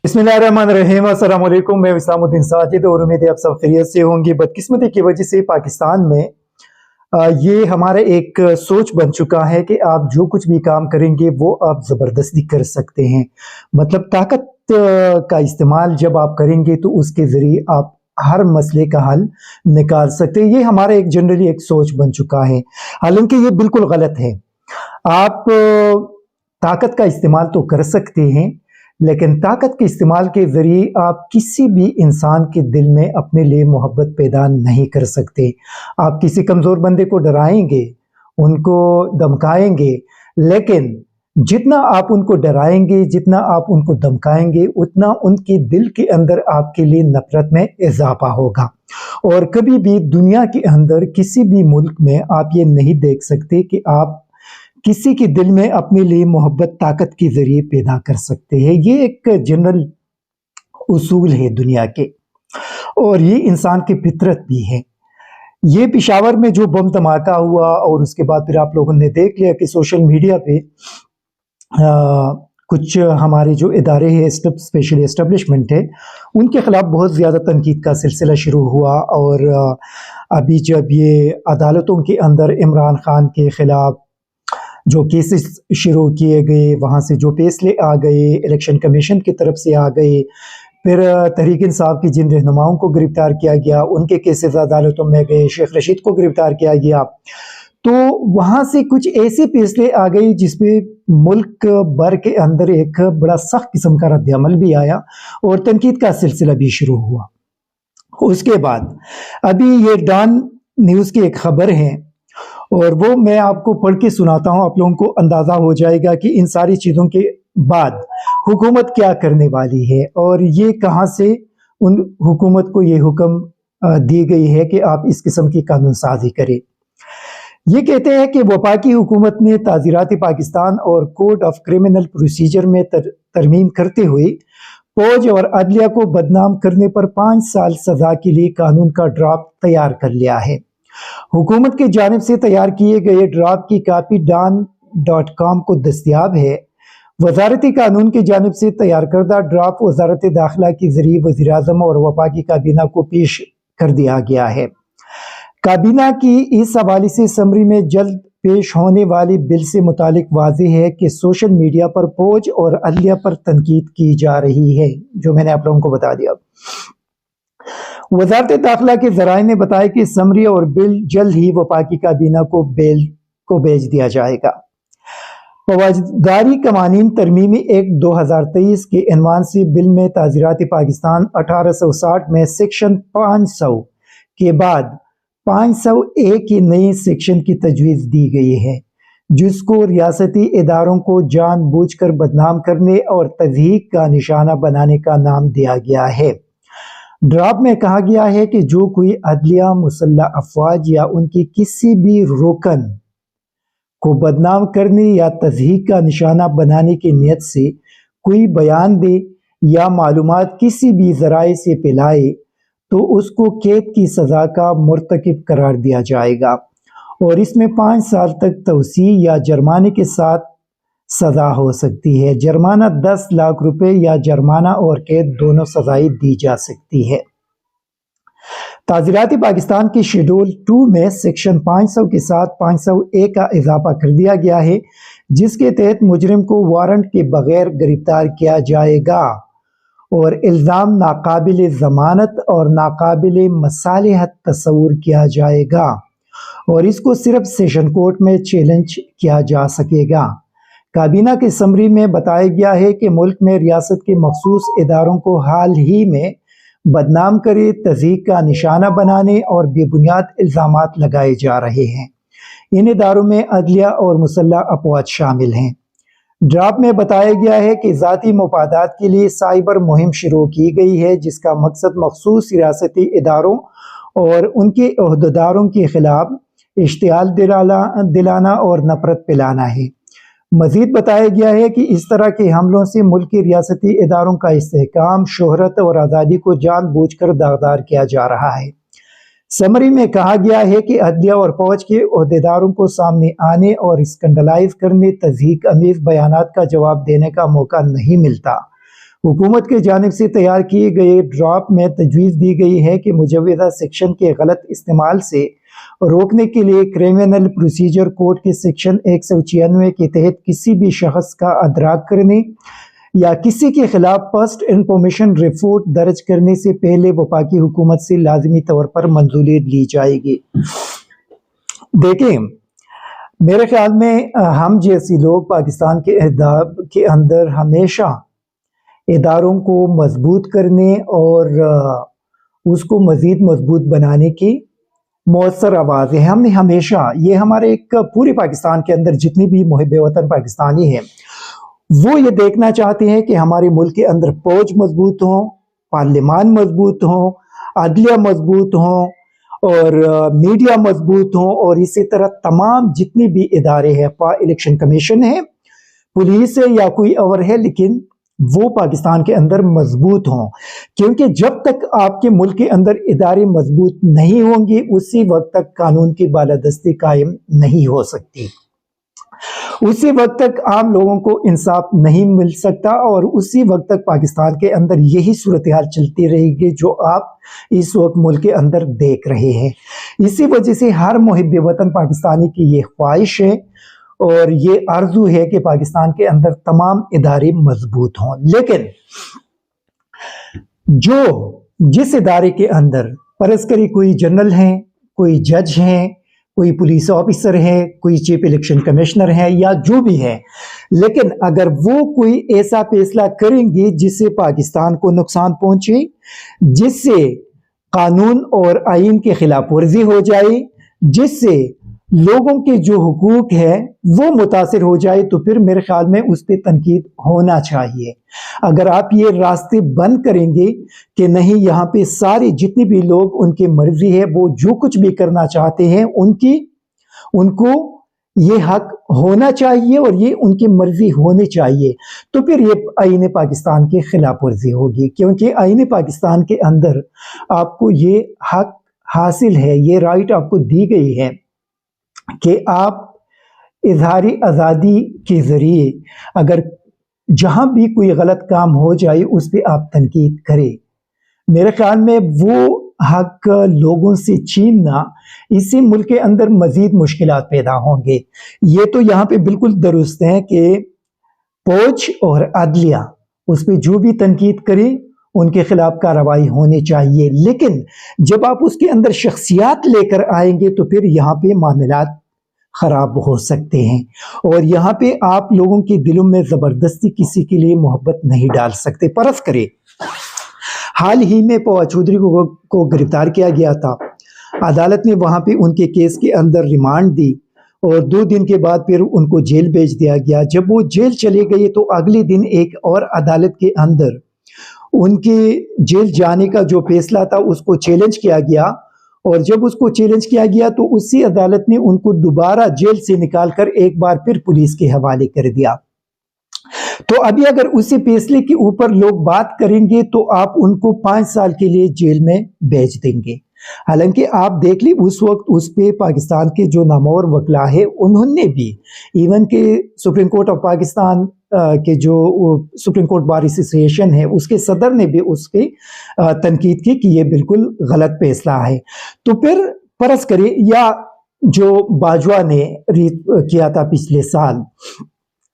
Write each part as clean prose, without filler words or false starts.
बिस्मिल्लाहिर्रहमानिर्रहीम। अस्सलाम वालेकुम। मैं इस्लामुद्दीन साजिद और उम्मीद है आप सब खैरियत से होंगे। बदकिस्मती की वजह से पाकिस्तान में ये हमारा एक सोच बन चुका है कि आप जो कुछ भी काम करेंगे वो आप ज़बरदस्ती कर सकते हैं। मतलब ताकत का इस्तेमाल जब आप करेंगे तो उसके ज़रिए आप हर मसले का हल निकाल सकते हैं। ये हमारा एक जनरली एक सोच बन चुका है, हालांकि ये बिल्कुल गलत है। आप ताकत का इस्तेमाल तो कर सकते हैं, लेकिन ताकत के इस्तेमाल के ज़रिए आप किसी भी इंसान के दिल में अपने लिए मोहब्बत पैदा नहीं कर सकते। आप किसी कमज़ोर बंदे को डराएंगे, उनको धमकाएंगे, लेकिन जितना आप उनको डराएंगे, जितना आप उनको धमकाएंगे, उतना उनके दिल के अंदर आपके लिए नफ़रत में इजाफा होगा। और कभी भी दुनिया के अंदर किसी भी मुल्क में आप ये नहीं देख सकते कि आप किसी के दिल में अपने लिए मोहब्बत ताकत के ज़रिए पैदा कर सकते हैं। ये एक जनरल उसूल है दुनिया के, और ये इंसान की फितरत भी है। ये पेशावर में जो बम धमाका हुआ और उसके बाद फिर आप लोगों ने देख लिया कि सोशल मीडिया पे कुछ हमारे जो इदारे हैं, स्पेशली एस्टेब्लिशमेंट है, उनके ख़िलाफ़ बहुत ज़्यादा तनकीद का सिलसिला शुरू हुआ। और अभी जब ये अदालतों के अंदर इमरान खान के ख़िलाफ़ जो केसेस शुरू किए गए, वहाँ से जो फैसले आ गए, इलेक्शन कमीशन की तरफ से आ गए, फिर तहरीक इंसाफ की जिन रहनुमाओं को गिरफ्तार किया गया, उनके केसेस अदालतों में गए, शेख रशीद को गिरफ्तार किया गया, तो वहाँ से कुछ ऐसे फैसले आ गए जिसपे मुल्क भर के अंदर एक बड़ा सख्त किस्म का रद्द-ए-अमल भी आया और तनकीद का सिलसिला भी शुरू हुआ। उसके बाद अभी ये डॉन न्यूज़ की एक खबर है, और वो मैं आपको पढ़ के सुनाता हूँ। आप लोगों को अंदाज़ा हो जाएगा कि इन सारी चीज़ों के बाद हुकूमत क्या करने वाली है, और ये कहाँ से उन हुकूमत को ये हुक्म दी गई है कि आप इस किस्म की कानून साजी करें। ये कहते हैं कि वफाकी हुकूमत ने ताज़ीरात पाकिस्तान और कोड ऑफ क्रिमिनल प्रोसीजर में तरमीम करते हुए फौज और अदलिया को बदनाम करने पर 5 साल सज़ा के लिए कानून का ड्राफ्ट तैयार कर लिया है। हुकूमत की जानिब से तैयार किए गए ड्राफ्ट की कापी dan.com को दस्तयाब है। वजारती कानून की जानिब से तैयार करदा ड्राफ्ट वजारत दाखिला के जरिए वज़ीर-ए-आज़म और वफाकी काबीना को पेश कर दिया गया है। काबीना की इस हवाले से समरी में जल्द पेश होने वाली बिल से मुतालिक वाज़ेह है कि सोशल मीडिया पर फौज और अदलिया पर तनकीद की जा रही है, जो मैंने आप लोगों को बता दिया। वज़ारत दाखिला के ज़राए ने बताया कि समरी और बिल जल्द ही वफाकी काबीना को भेज दिया जाएगा। फौजदारी कवानीन तरमीमी एक्ट 2023 के इनवान से बिल में ताज़ीरात पाकिस्तान 1860 में सेक्शन 500 के बाद 500A के नए सेक्शन की तजवीज़ दी गई है, जिसको रियासती इदारों को जानबूझकर बदनाम करने और तज़हीक का निशाना बनाने का नाम दिया गया है। ड्राफ्ट में कहा गया है कि जो कोई अदलिया, मुसल्लह अफवाज या उनकी किसी भी रुकन को बदनाम करने या तज़हीक का निशाना बनाने की नीयत से कोई बयान दे या मालूमात किसी भी ज़राए से फैलाए तो उसको कैद की सज़ा का मुर्तकिब करार दिया जाएगा, और इसमें 5 साल तक तौसीह या जुर्माने के साथ सज़ा हो सकती है। जुर्माना 10 लाख रुपए या जुर्माना और कैद दोनों सज़ाएं दी जा सकती है। ताज़ीरात पाकिस्तान के शेड्यूल 2 में सेक्शन 500 के साथ 500A का इजाफा कर दिया गया है, जिसके तहत मुजरिम को वारंट के बगैर गिरफ्तार किया जाएगा और इल्ज़ाम नाकाबिल ज़मानत और नाकाबिल मसालिहत तस्वुर किया जाएगा, और इसको सिर्फ सेशन कोर्ट में चैलेंज किया जा सकेगा। काबीना की समरी में बताया गया है कि मुल्क में रियासत के मखसूस इदारों को हाल ही में बदनाम करे, तज़हीक का निशाना बनाने और बेबुनियाद इल्ज़ामात लगाए जा रहे हैं। इन इदारों में अदलिया और मुसल्लह अफवाज शामिल हैं। ड्राफ्ट में बताया गया है कि ज़ाती मुफादात के लिए साइबर मुहिम शुरू की गई है, जिसका मकसद मखसूस रियासती इदारों और उनके अहदेदारों के खिलाफ इश्तियाल दिलाना और नफरत फैलाना है। मजीद बताया गया है कि इस तरह के हमलों से मुल्क के रियासती इदारों का इस्तेहकाम, शोहरत और आज़ादी को जानबूझकर दागदार किया जा रहा है। समरी में कहा गया है कि अदलिया और फौज के अहदेदारों को सामने आने और स्कैंडलाइज करने, तज़हीक अमीज़ बयानात का जवाब देने का मौका नहीं मिलता। हुकूमत की जानिब से तैयार किए गए ड्राफ्ट में तजवीज़ दी गई है कि मुजव्वज़ा सेक्शन के गलत इस्तेमाल से रोकने के लिए क्रिमिनल प्रोसीजर कोड के सेक्शन 196 के तहत किसी भी शख्स का अदराक करने या किसी के खिलाफ फर्स्ट इंफॉर्मेशन रिपोर्ट दर्ज करने से पहले वफाकी हुकूमत से लाजमी तौर पर मंजूरी ली जाएगी। देखें, मेरे ख्याल में हम जैसी लोग पाकिस्तान के अंदर हमेशा इदारों को मजबूत करने और उसको मज़ीद मजबूत बनाने की मौसर आवाज़ है। हमने हमेशा ये हमारे एक पूरे पाकिस्तान के अंदर जितनी भी मुहिब वतन पाकिस्तानी हैं वो ये देखना चाहते हैं कि हमारे मुल्क के अंदर फौज मजबूत हो, पार्लिमान मजबूत हो, अदलिया मजबूत हो और मीडिया मजबूत हो और इसी तरह तमाम जितने भी इदारे हैं, इलेक्शन कमीशन है, पुलिस है या कोई और है, लेकिन वो पाकिस्तान के अंदर मजबूत हों। क्योंकि जब तक आपके मुल्क के अंदर इदारे मजबूत नहीं होंगे उसी वक्त तक कानून की बालादस्ती कायम नहीं हो सकती, उसी वक्त तक आम लोगों को इंसाफ नहीं मिल सकता और उसी वक्त तक पाकिस्तान के अंदर यही सूरत हाल चलती रहेगी जो आप इस वक्त मुल्क के अंदर देख रहे हैं। इसी वजह से हर मुहिब वतन पाकिस्तानी की ये ख्वाहिश है और ये आरजू है कि पाकिस्तान के अंदर तमाम इदारे मजबूत हों। लेकिन जिस इदारे के अंदर फर्ज करी कोई जनरल हैं, कोई जज हैं, कोई पुलिस ऑफिसर है, कोई चीफ इलेक्शन कमिश्नर है या जो भी है, लेकिन अगर वो कोई ऐसा फैसला करेंगे जिससे पाकिस्तान को नुकसान पहुंचे, जिससे कानून और आईन के खिलाफ वर्जी हो जाए, जिससे लोगों के जो हुकूक है वो मुतासिर हो जाए, तो फिर मेरे ख्याल में उस पर तनकीद होना चाहिए। अगर आप ये रास्ते बंद करेंगे कि नहीं, यहाँ पे सारे जितने भी लोग उनकी मर्जी है, वो जो कुछ भी करना चाहते हैं उनको ये हक होना चाहिए और ये उनकी मर्जी होनी चाहिए, तो फिर ये आईन पाकिस्तान के खिलाफ वर्जी होगी। क्योंकि आईन पाकिस्तान के अंदर आपको ये हक हासिल है, ये राइट आपको दी गई है कि आप इजहारी आज़ादी के ज़रिए अगर जहाँ भी कोई गलत काम हो जाए उस पर आप तनकीद करें। मेरे ख्याल में वो हक लोगों से छीनना, इसी मुल्क के अंदर मज़ीद मुश्किलात पैदा होंगे। ये तो यहाँ पे बिल्कुल दुरुस्त है कि फौज और अदलिया उस पर जो भी तनकीद करे उनके खिलाफ कार्रवाई होनी चाहिए, लेकिन जब आप उसके अंदर शख्सियात लेकर आएंगे तो फिर यहाँ पे मामलात खराब हो सकते हैं और यहाँ पे आप लोगों के दिलों में ज़बरदस्ती किसी के लिए मोहब्बत नहीं डाल सकते। परस करे, हाल ही में पवा चौधरी को गिरफ्तार किया गया था, अदालत ने वहाँ पे उनके केस के अंदर रिमांड दी और 2 दिन के बाद फिर उनको जेल भेज दिया गया। जब वो जेल चले गए तो अगले दिन एक और अदालत के अंदर उनके जेल जाने का जो फैसला था उसको चैलेंज किया गया और जब उसको चैलेंज किया गया तो उसी अदालत ने उनको दोबारा जेल से निकालकर एक बार फिर पुलिस के हवाले कर दिया। तो अभी अगर उसी फैसले के ऊपर लोग बात करेंगे तो आप उनको 5 साल के लिए जेल में भेज देंगे। हालांकि आप देख ली उस वक्त उस पे पाकिस्तान के जो नामवर वकला है उन्होंने भी, इवन के सुप्रीम कोर्ट ऑफ पाकिस्तान के जो सुप्रीम कोर्ट बार एसोसिएशन है उसके सदर ने भी उसके तनकीद की कि ये बिल्कुल गलत फैसला है। तो फिर फर्ज करिए, या जो बाजवा ने किया था पिछले साल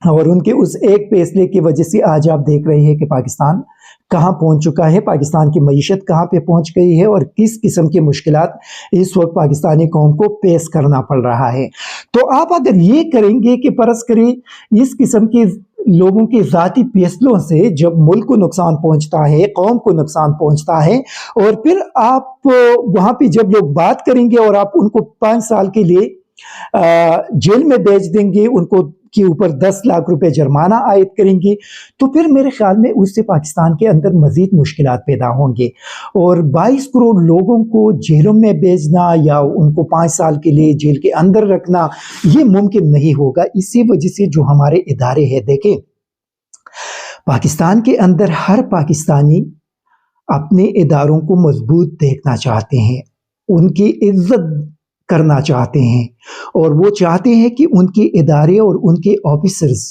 और उनके उस एक फैसले की वजह से आज आप देख रहे हैं कि पाकिस्तान कहाँ पहुंच चुका है, पाकिस्तान की मईशत कहाँ पे पहुंच गई है और किस किस्म की मुश्किलात इस वक्त पाकिस्तानी कौम को पेश करना पड़ रहा है। तो आप अगर ये करेंगे कि परस करें इस किस्म के लोगों के ज़ाती फैसलों से जब मुल्क को नुकसान पहुंचता है, कौम को नुकसान पहुंचता है, और फिर आप वहाँ पे जब लोग बात करेंगे और आप उनको 5 साल के लिए जेल में भेज देंगे, उनको के ऊपर 10 लाख रुपए जुर्माना आयद करेंगे, तो फिर मेरे ख्याल में उससे पाकिस्तान के अंदर मजीद मुश्किलात पैदा होंगे और 22 करोड़ लोगों को जेलों में भेजना या उनको 5 साल के लिए जेल के अंदर रखना ये मुमकिन नहीं होगा। इसी वजह से जो हमारे इदारे हैं, देखें पाकिस्तान के अंदर हर पाकिस्तानी अपने इदारों को मजबूत देखना चाहते हैं, उनकी इज्जत करना चाहते हैं और वो चाहते हैं कि उनके इदारे और उनके ऑफिसर्स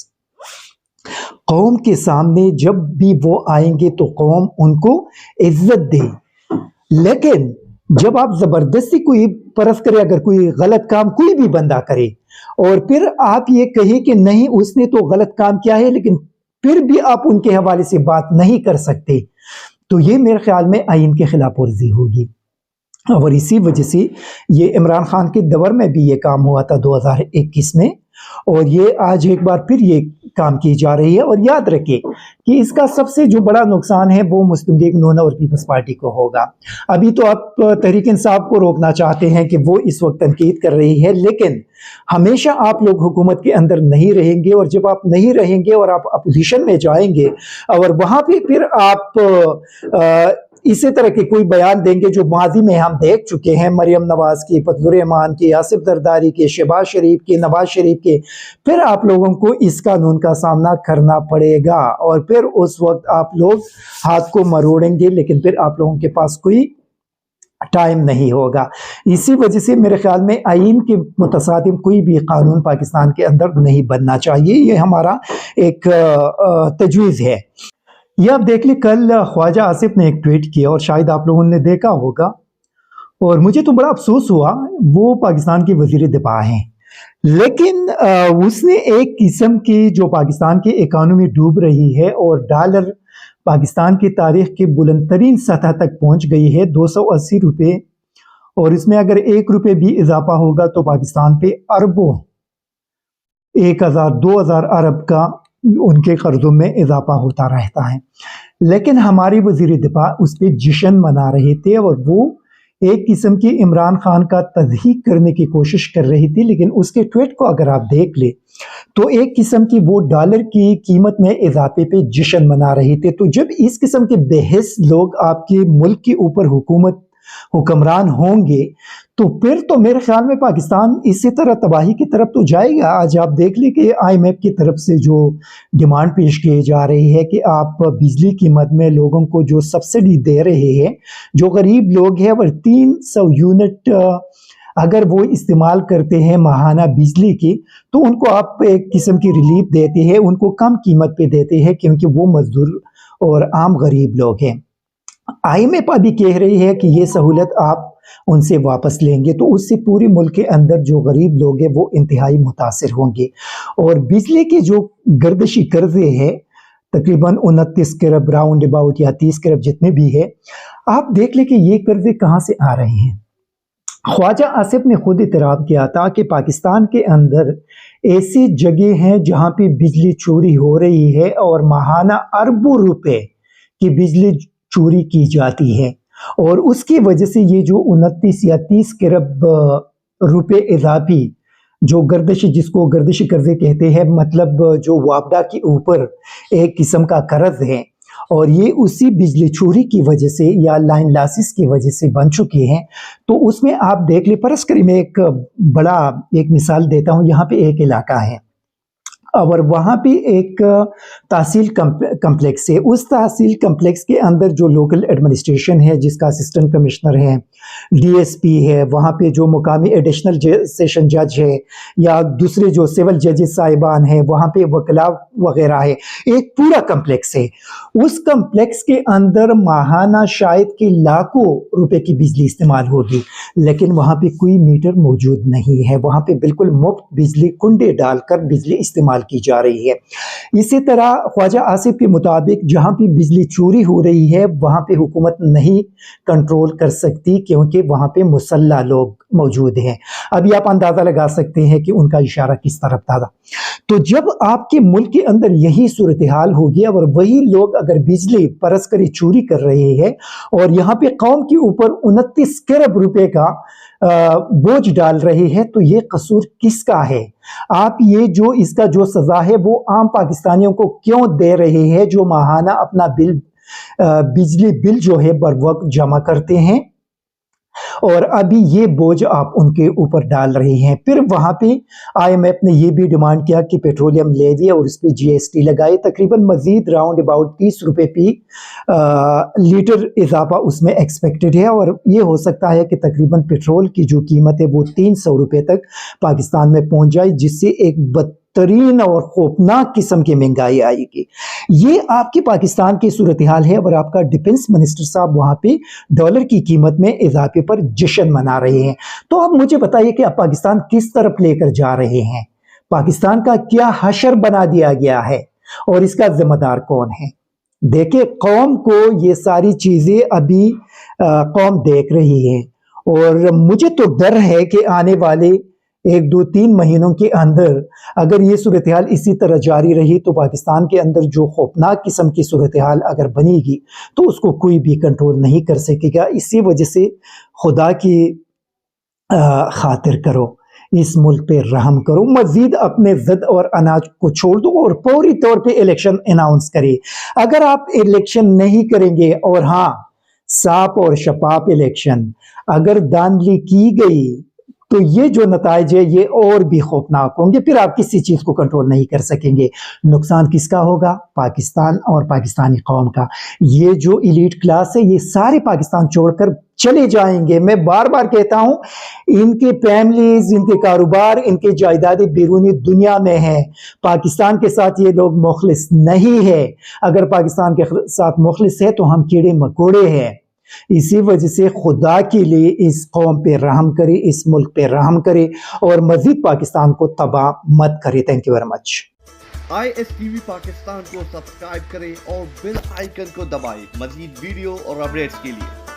قوم کے سامنے جب بھی وہ آئیں گے تو قوم ان کو عزت دے، لیکن جب آپ زبردستی کوئی پرست کرے، اگر کوئی غلط کام کوئی بھی بندہ کرے اور پھر آپ یہ کہیں کہ نہیں اس نے تو غلط کام کیا ہے، لیکن پھر بھی آپ ان کے حوالے سے بات نہیں کر سکتے، تو یہ میرے خیال میں آئین کے خلاف ورزی ہوگی۔ اور اسی وجہ سے یہ عمران خان کے دور میں بھی یہ کام ہوا تھا 2021 میں، اور یہ آج ایک بار پھر یہ کام کی جا رہی ہے۔ اور یاد رکھیں کہ اس کا سب سے جو بڑا نقصان ہے وہ مسلم لیگ نون اور پیپلز پارٹی کو ہوگا۔ ابھی تو آپ تحریک انصاف کو روکنا چاہتے ہیں کہ وہ اس وقت تنقید کر رہی ہے، لیکن ہمیشہ آپ لوگ حکومت کے اندر نہیں رہیں گے، اور جب آپ نہیں رہیں گے اور آپ اپوزیشن میں جائیں گے اور وہاں پہ پھر آپ اسی طرح کے کوئی بیان دیں گے جو ماضی میں ہم دیکھ چکے ہیں، مریم نواز کی، فضل الرحمان کی، آصف زرداری کے، شہباز شریف کے، نواز شریف کے، پھر آپ لوگوں کو اس قانون کا سامنا کرنا پڑے گا، اور پھر اس وقت آپ لوگ ہاتھ کو مروڑیں گے، لیکن پھر آپ لوگوں کے پاس کوئی ٹائم نہیں ہوگا۔ اسی وجہ سے میرے خیال میں آئین کے متصادم کوئی بھی قانون پاکستان کے اندر نہیں بننا چاہیے، یہ ہمارا ایک تجویز ہے۔ یہ آپ دیکھ لیں، کل خواجہ آصف نے ایک ٹویٹ کیا اور شاید آپ لوگوں نے دیکھا ہوگا، اور مجھے تو بڑا افسوس ہوا، وہ پاکستان کے وزیر دفاع ہیں، لیکن اس نے ایک قسم کی جو پاکستان کی اکانومی ڈوب رہی ہے اور ڈالر پاکستان کی تاریخ کے بلند ترین سطح تک پہنچ گئی ہے 280 روپے، اور اس میں اگر 1 روپے بھی اضافہ ہوگا تو پاکستان پہ اربوں 1000 2000 ارب کا ان کے قرضوں میں اضافہ ہوتا رہتا ہے، لیکن ہماری وزیر دفاع اس پہ جشن منا رہے تھے، اور وہ ایک قسم کی عمران خان کا تضحیک کرنے کی کوشش کر رہی تھی، لیکن اس کے ٹویٹ کو اگر آپ دیکھ لیں تو ایک قسم کی وہ ڈالر کی قیمت میں اضافے پہ جشن منا رہے تھے۔ تو جب اس قسم کے بے حس لوگ آپ کے ملک کے اوپر حکمران ہوں گے تو پھر تو میرے خیال میں پاکستان اسی طرح تباہی کی طرف تو جائے گا۔ آج آپ دیکھ لیں کہ آئی ایم ایف کی طرف سے جو ڈیمانڈ پیش کی جا رہی ہے کہ آپ بجلی کی مد میں لوگوں کو جو سبسڈی دے رہے ہیں، جو غریب لوگ ہیں، اور 300 یونٹ اگر وہ استعمال کرتے ہیں ماہانہ بجلی کی، تو ان کو آپ ایک قسم کی ریلیف دیتے ہیں، ان کو کم قیمت پہ دیتے ہیں کیونکہ وہ مزدور اور عام غریب لوگ ہیں۔ آئی ایم ایف ابھی کہہ رہی ہے کہ یہ سہولت آپ ان سے واپس لیں گے، تو اس سے پوری ملک کے اندر جو غریب لوگ ہیں وہ انتہائی متاثر ہوں گے، اور بجلی کے جو گردشی قرضے ہیں تقریباً 29 کرب راؤنڈ اباؤٹ یا 30 کرب جتنے بھی ہے، آپ دیکھ لیں کہ یہ قرضے کہاں سے آ رہے ہیں۔ خواجہ آصف نے خود اعتراف کیا تھا کہ پاکستان کے اندر ایسی جگہ ہیں جہاں پہ بجلی چوری ہو رہی ہے، اور ماہانہ اربوں روپے کی بجلی چوری کی جاتی ہے، اور اس کی وجہ سے یہ جو 29 یا 30 کرب روپے اضافی جو گردشی، جس کو گردشی قرضے کہتے ہیں، مطلب جو وابڈا کے اوپر ایک قسم کا قرض ہے، اور یہ اسی بجلی چوری کی وجہ سے یا لائن لاسز کی وجہ سے بن چکے ہیں۔ تو اس میں آپ دیکھ لیں، فرض کریں میں ایک مثال دیتا ہوں، یہاں پہ ایک علاقہ ہے اور وہاں پہ ایک تحصیل کمپلیکس ہے، اس تحصیل کمپلیکس کے اندر جو لوکل ایڈمنسٹریشن ہے، جس کا اسسٹنٹ کمشنر ہے، ڈی ایس پی ہے، وہاں پہ جو مقامی ایڈیشنل سیشن جج ہے، یا دوسرے جو سول ججز صاحبان ہیں، وہاں پہ وکلاء وغیرہ ہے، ایک پورا کمپلیکس ہے۔ اس کمپلیکس کے اندر ماہانہ شاید کہ لاکھوں روپے کی بجلی استعمال ہوگی، لیکن وہاں پہ کوئی میٹر موجود نہیں ہے، وہاں پہ بالکل مفت بجلی کنڈے ڈال کر بجلی استعمال کی جا رہی ہے۔ اسی طرح خواجہ آصف کے مطابق جہاں پہ بجلی چوری ہو رہی ہے وہاں پہ حکومت نہیں کنٹرول کر سکتی، کیونکہ وہاں پہ مسلح لوگ موجود ہیں۔ ابھی آپ اندازہ لگا سکتے ہیں کہ ان کا اشارہ کس طرف تھا۔ تو جب آپ کے ملک کے اندر یہی صورتحال ہوگی اور وہی لوگ اگر بجلی فرض کرے چوری کر رہے ہیں اور یہاں پہ قوم کے اوپر 29 کرب روپے کا بوجھ ڈال رہے ہیں، تو یہ قصور کس کا ہے؟ آپ یہ جو اس کا جو سزا ہے وہ عام پاکستانیوں کو کیوں دے رہے ہیں جو ماہانہ اپنا بجلی بل جو ہے بر وقت جمع کرتے ہیں، اور ابھی یہ بوجھ آپ ان کے اوپر ڈال رہے ہیں۔ پھر وہاں پہ آئی ایم ایف نے یہ بھی ڈیمانڈ کیا کہ پیٹرولیم لیوی اور اس پہ جی ایس ٹی لگائے، تقریباً مزید راؤنڈ اباؤٹ 30 روپے پی لیٹر اضافہ اس میں ایکسپیکٹڈ ہے، اور یہ ہو سکتا ہے کہ تقریباً پیٹرول کی جو قیمت ہے وہ 300 روپے تک پاکستان میں پہنچ جائے، جس سے ایک ترین اور خوفناک قسم کی مہنگائی آئے گی. یہ آپ کی پاکستان کی صورتحال ہے اور آپ کا ڈیفنس منسٹر صاحب وہاں پہ ڈالر کی قیمت میں اضافے پر جشن منا رہے ہیں. تو اب مجھے بتائیے کہ اب پاکستان کس طرف لے کر جا رہے ہیں؟ پاکستان کا کیا حشر بنا دیا گیا ہے اور اس کا ذمہ دار کون ہے؟ دیکھیں، قوم کو یہ ساری چیزیں ابھی قوم دیکھ رہی ہے اور مجھے تو ڈر ہے کہ آنے والے 1-2-3 مہینوں کے اندر اگر یہ صورتحال اسی طرح جاری رہی تو پاکستان کے اندر جو خوفناک قسم کی صورتحال اگر بنے گی تو اس کو کوئی بھی کنٹرول نہیں کر سکے گا. اسی وجہ سے خدا کی خاطر کرو، اس ملک پہ رحم کرو، مزید اپنے ضد اور اناج کو چھوڑ دو اور فوری طور پہ الیکشن اناؤنس کرے. اگر آپ الیکشن نہیں کریں گے، اور ہاں، صاف اور شفاف الیکشن اگر دھاندلی کی گئی تو یہ جو نتائج ہے یہ اور بھی خوفناک ہوں گے. پھر آپ کسی چیز کو کنٹرول نہیں کر سکیں گے. نقصان کس کا ہوگا؟ پاکستان اور پاکستانی قوم کا. یہ جو ایلیٹ کلاس ہے یہ سارے پاکستان چھوڑ کر چلے جائیں گے. میں بار بار کہتا ہوں، ان کے فیملیز، ان کے کاروبار، ان کے جائیدادیں بیرونی دنیا میں ہیں. پاکستان کے ساتھ یہ لوگ مخلص نہیں ہے. اگر پاکستان کے ساتھ مخلص ہے تو ہم کیڑے مکوڑے ہیں. اسی وجہ سے خدا کے لیے اس قوم پہ رحم کرے، اس ملک پہ رحم کرے اور مزید پاکستان کو تباہ مت کرے. Thank you very much. ISTV Pakistan کو سبسکرائب کریں اور بیل آئیکن کو دبائیں مزید ویڈیو اور اپڈیٹس کے لیے.